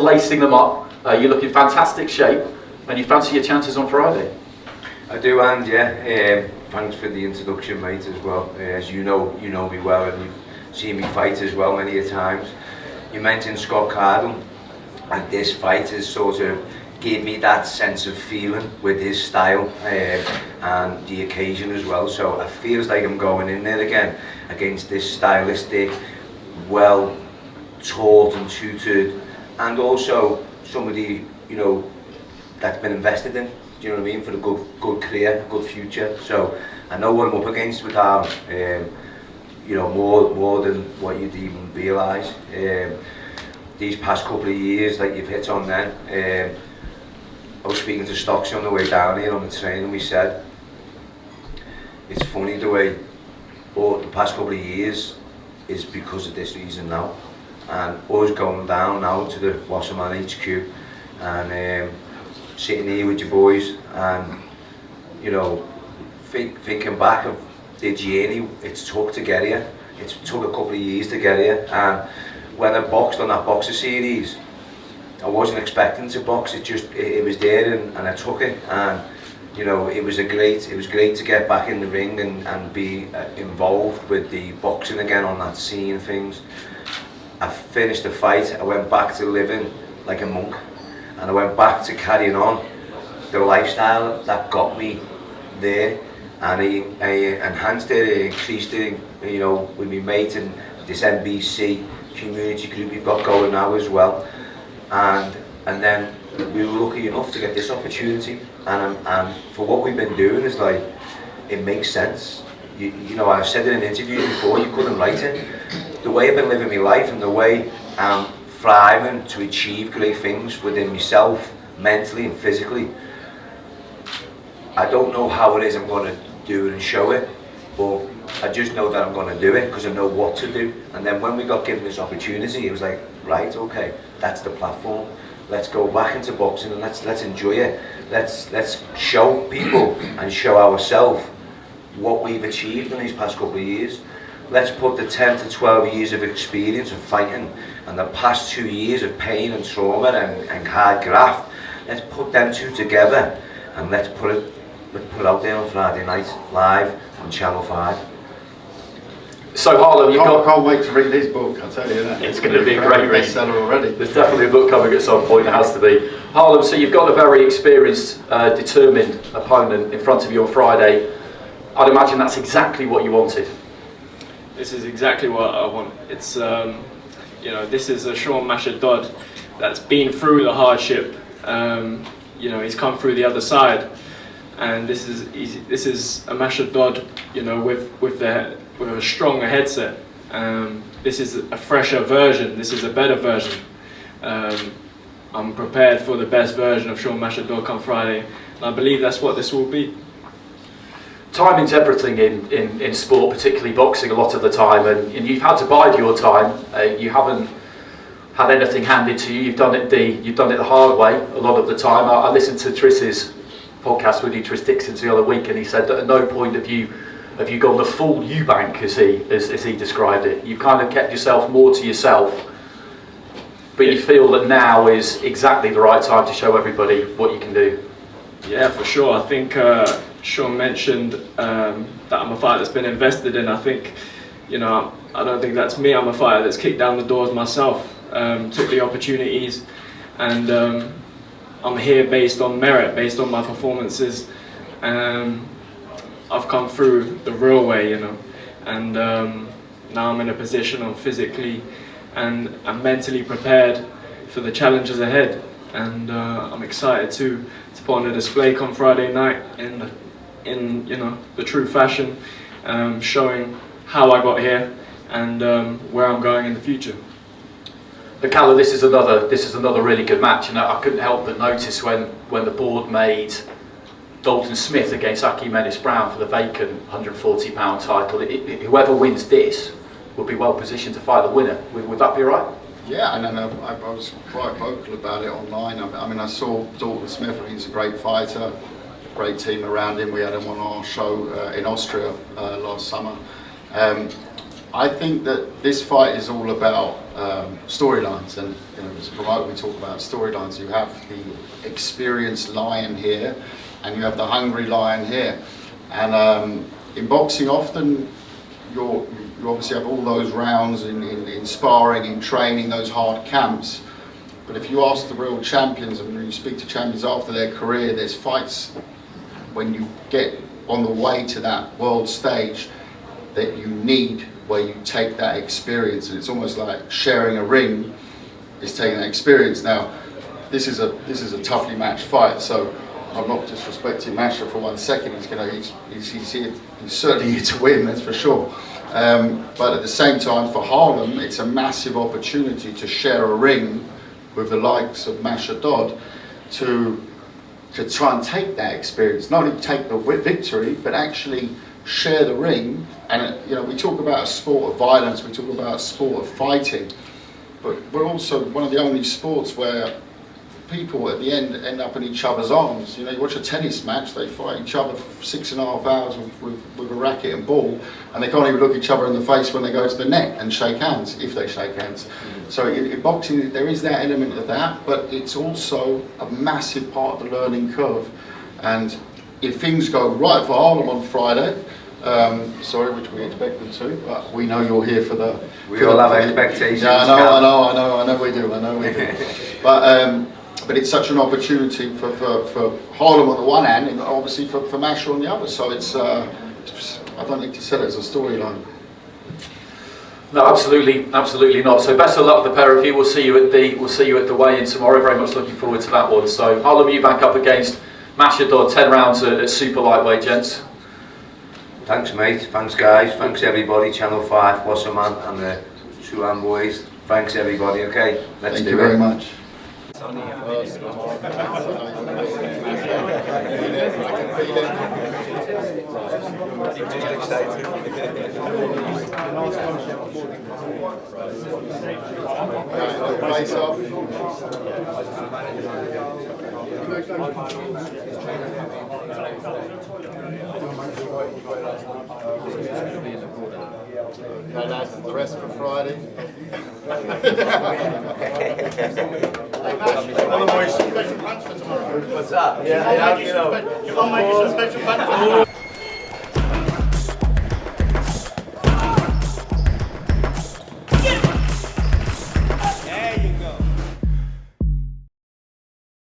lacing them up. You look in fantastic shape, and you fancy your chances on Friday. I do, and yeah, thanks for the introduction, mate, as well. As you know me well, and you've seen me fight as well many a times. You mentioned Scott Cardle, and this fight has sort of gave me that sense of feeling with his style and the occasion as well. So it feels like I'm going in there again against this stylistic, well taught and tutored, and also somebody, you know, that's been invested in. Do you know what I mean? For a good career, good future. So I know what I'm up against with Harlem. You know, more than what you'd even realise. These past couple of years, like you've hit on then, I was speaking to Stocks on the way down here on the train, and we said it's funny the way the past couple of years is because of this reason now, and us going down now to the Wasserman HQ and sitting here with your boys, and you know, thinking back of the journey it's took to get here. It took a couple of years to get here, and when I boxed on that boxer series, I wasn't expecting to box. It was there, and I took it, and you know, it was great to get back in the ring and be involved with the boxing again on that scene and things. I finished the fight. I went back to living like a monk, and I went back to carrying on the lifestyle that got me there, and I enhanced it, I increased it, you know, with my mate and this NBC community group we've got going now as well, and then we were lucky enough to get this opportunity, and for what we've been doing is like, it makes sense. You know, I've said it in interviews before, you couldn't write it. The way I've been living my life and the way I'm thriving to achieve great things within myself, mentally and physically, I don't know how it is I'm going to do it and show it, but I just know that I'm going to do it because I know what to do. And then when we got given this opportunity, it was like, right, okay, that's the platform. Let's go back into boxing and let's enjoy it. Let's show people and show ourselves what we've achieved in these past couple of years. Let's put the 10 to 12 years of experience of fighting and the past 2 years of pain and trauma and hard graft, let's put them two together and let's put it out there on Friday night live on Channel 5. So Harlem, I can't wait to read this book, I tell you that. It's going to be a great read. Bestseller already. There's definitely a book coming at some point, it has to be. Harlem, so you've got a very experienced, determined opponent in front of you on Friday. I'd imagine that's exactly what you wanted. This is exactly what I want. It's, you know, this is a Sean Masher Dodd that's been through the hardship. You know, he's come through the other side, and this is a Masher Dodd, you know, with a stronger headset. This is a fresher version. This is a better version. I'm prepared for the best version of Sean Masher Dodd come Friday, and I believe that's what this will be. Timing's everything in sport, particularly boxing a lot of the time, and you've had to bide your time. You haven't had anything handed to you. You've done it the hard way a lot of the time. I listened to Triss's podcast with you, Tris Dixon's, the other week, and he said that at no point have you gone the full Eubank as he described it. You've kind of kept yourself more to yourself, but you feel that now is exactly the right time to show everybody what you can do. Yeah, for sure. I think Sean mentioned that I'm a fighter that's been invested in. I think, you know, I don't think that's me. I'm a fighter that's kicked down the doors myself, took the opportunities, and I'm here based on merit, based on my performances. I've come through the real way, you know, and now I'm in a position I'm physically and I'm mentally prepared for the challenges ahead, and I'm excited to put on a display come Friday night in you know, the true fashion, showing how I got here and where I'm going in the future. But Kalle, this is another really good match, and I couldn't help but notice when the board made Dalton Smith against Aki Menis-Brown for the vacant £140 title. Whoever wins this will be well positioned to fight the winner. Would that be right? Yeah, and then I was quite vocal about it online. I mean, I saw Dalton Smith. I think he's a great fighter, great team around him. We had him on our show in Austria last summer. I think that this fight is all about storylines, and you know, as a promoter, we talk about storylines. You have the experienced lion here, and you have the hungry lion here. And in boxing, often you obviously have all those rounds in sparring, in training, those hard camps. But if you ask the real champions, and when you speak to champions after their career, there's fights when you get on the way to that world stage that you need, where you take that experience, and it's almost like sharing a ring is taking that experience. Now, this is a toughly matched fight, so I'm not disrespecting Masha for 1 second. He's here, he's certainly here to win, that's for sure. But at the same time, for Harlem, it's a massive opportunity to share a ring with the likes of Masha Dodd to try and take that experience, not only take the victory, but actually share the ring. And you know, we talk about a sport of violence, we talk about a sport of fighting, but we're also one of the only sports where people at the end up in each other's arms. You know, you watch a tennis match, they fight each other for 6.5 hours with a racket and ball, and they can't even look each other in the face when they go to the net and shake hands, if they shake hands. So in boxing, there is that element of that, but it's also a massive part of the learning curve. And if things go right for Harlem on Friday, sorry, which we expect them to, but we know you're here for the... We all have expectations. Yeah, I know we do. But it's such an opportunity for Harlem on the one hand, and obviously for Masha on the other. So it's I don't need to sell it as a storyline. No, absolutely not. So best of luck with the pair of you. We'll see you at the weigh-in tomorrow. Very much looking forward to that one. So Harlem Eubank up against Masha Dodd, 10 rounds at super lightweight, gents. Thanks, mate. Thanks, guys. Thanks, everybody. Channel 5, Wasserman, and the Saurland boys. Thanks, everybody. Okay, let's do it. Thank you very much. Face off. Okay, lads, the rest for Friday. Special punch for tomorrow. What's up? You want to make some special punch for tomorrow?